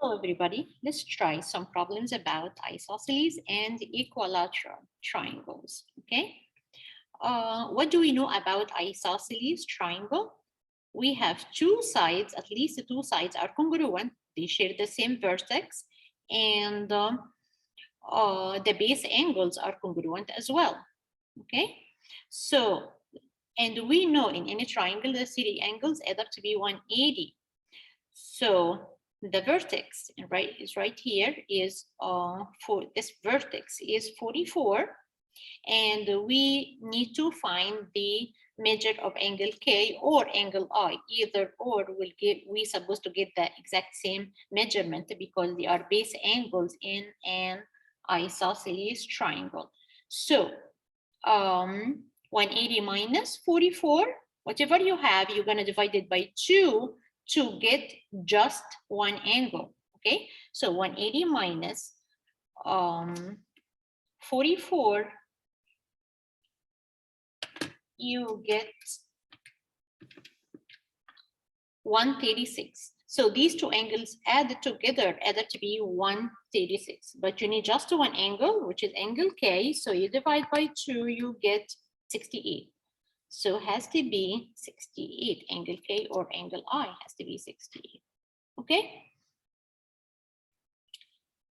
Hello, everybody. Let's try some problems about isosceles and equilateral triangles. Okay. What do we know about isosceles triangle? We have two sides, at least two sides are congruent. They share the same vertex, and the base angles are congruent as well. Okay. So, and we know in any triangle, the 3 angles add up to be 180. So the vertex is right here is for this vertex is 44, and we need to find the measure of angle K or angle I. Either or will give, we supposed to get the exact same measurement because they are base angles in an isosceles triangle. So 180 minus 44, whatever you have, you're going to divide it by 2 to get just one angle. Okay, so 180 minus 44, you get 136. So these two angles added together added to be 136, but you need just one angle, which is angle K. So you divide by 2, you get 68. So it has to be 68. Angle K or angle I has to be 68. Okay.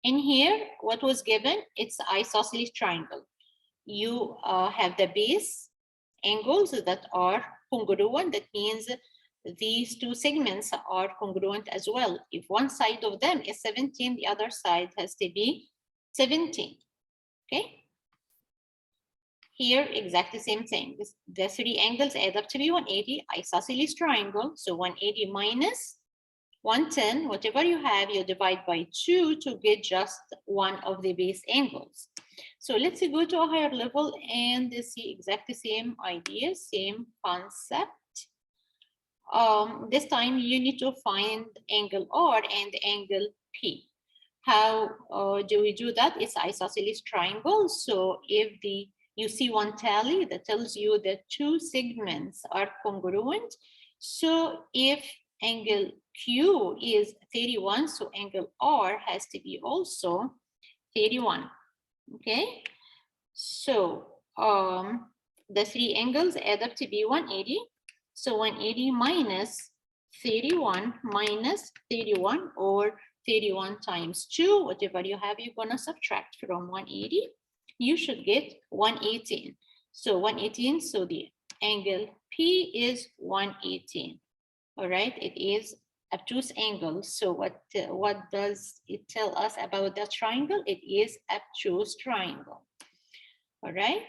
In here, what was given? It's the isosceles triangle. You have the base angles that are congruent. That means these two segments are congruent as well. If one side of them is 17, the other side has to be 17. Okay. Here, exactly same thing. The 3 angles add up to be 180, isosceles triangle. So 180 minus 110, whatever you have, you divide by 2 to get just one of the base angles. So let's go to a higher level and see exactly same idea, same concept. This time you need to find angle R and angle P. How do we do that? It's isosceles triangle. So if you see one tally that tells you that 2 segments are congruent. So if angle Q is 31, so angle R has to be also 31. Okay, so the 3 angles add up to be 180. So 180 minus 31 minus 31, or 31 times 2, whatever you have, you're gonna subtract from 180. You should get 118. So 118, so the angle P is 118. All right, it is obtuse angle. So what does it tell us about the triangle? It is obtuse triangle. All right,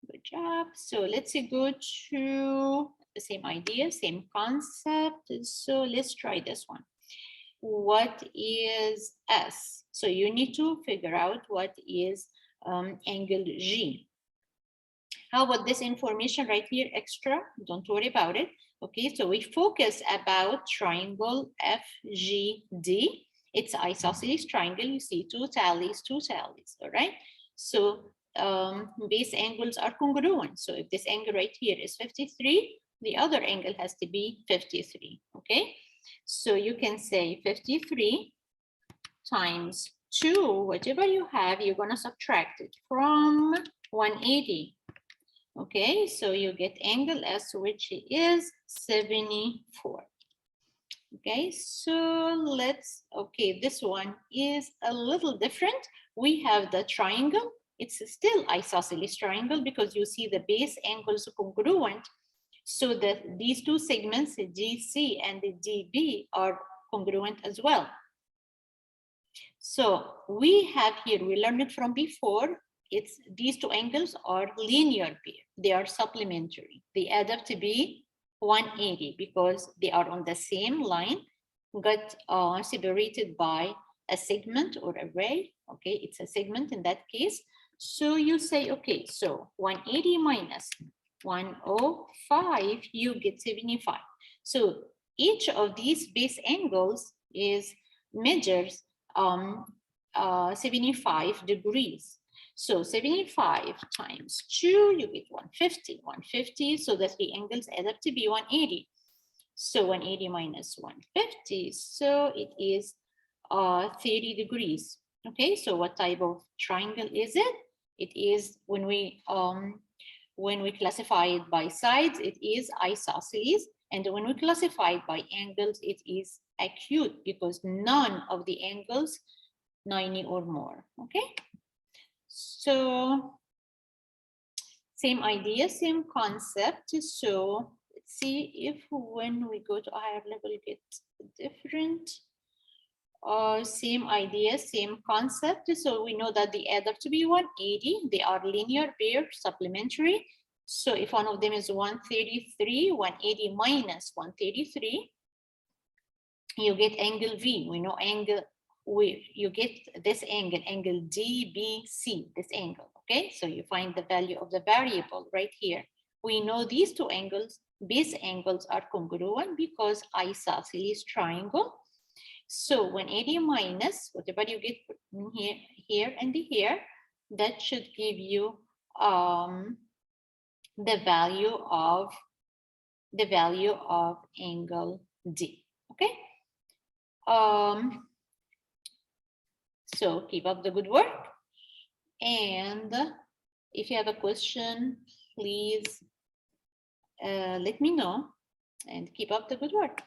good job. So let's go to the same idea, same concept. So let's try this one. What is S? So you need to figure out what is angle G. How about this information right here extra? Don't worry about it. Okay, so we focus about triangle FGD. It's isosceles triangle. You see two tallies, all right? So base angles are congruent. So if this angle right here is 53, the other angle has to be 53, okay? So you can say 53 times 2, whatever you have, you're gonna subtract it from 180. Okay, so you get angle S, which is 74. Okay, so okay, this one is a little different. We have the triangle. It's still isosceles triangle because you see the base angles congruent. So that these two segments, the GC and the DB, are congruent as well. So we have here, we learned it from before, it's these two angles are linear pair. They are supplementary. They add up to be 180 because they are on the same line, but separated by a segment or a ray. Okay, it's a segment in that case. So you say, okay, so 180 minus 105, you get 75. So each of these base angles measures 75 degrees. So 75 times 2, you get 150. 150, so the 3 angles add up to be 180. So 180 minus 150, so it is 30 degrees. Okay, so what type of triangle is it? It is when we classify it by sides, it is isosceles, and when we classify it by angles, it is acute because none of the angles 90 or more. Okay, so same idea, same concept. So let's see if when we go to a higher level, it gets different. Same idea, same concept. So we know that the other to be 180, they are linear pair, supplementary. So if one of them is 133, 180 minus 133, you get angle V. We know angle, you get this angle, angle DBC, this angle, okay? So you find the value of the variable right here. We know these two angles, base angles are congruent because isosceles triangle. So 180 minus whatever you get here, here, and here, that should give you the value of angle D. Okay. So keep up the good work. And if you have a question, please let me know and keep up the good work.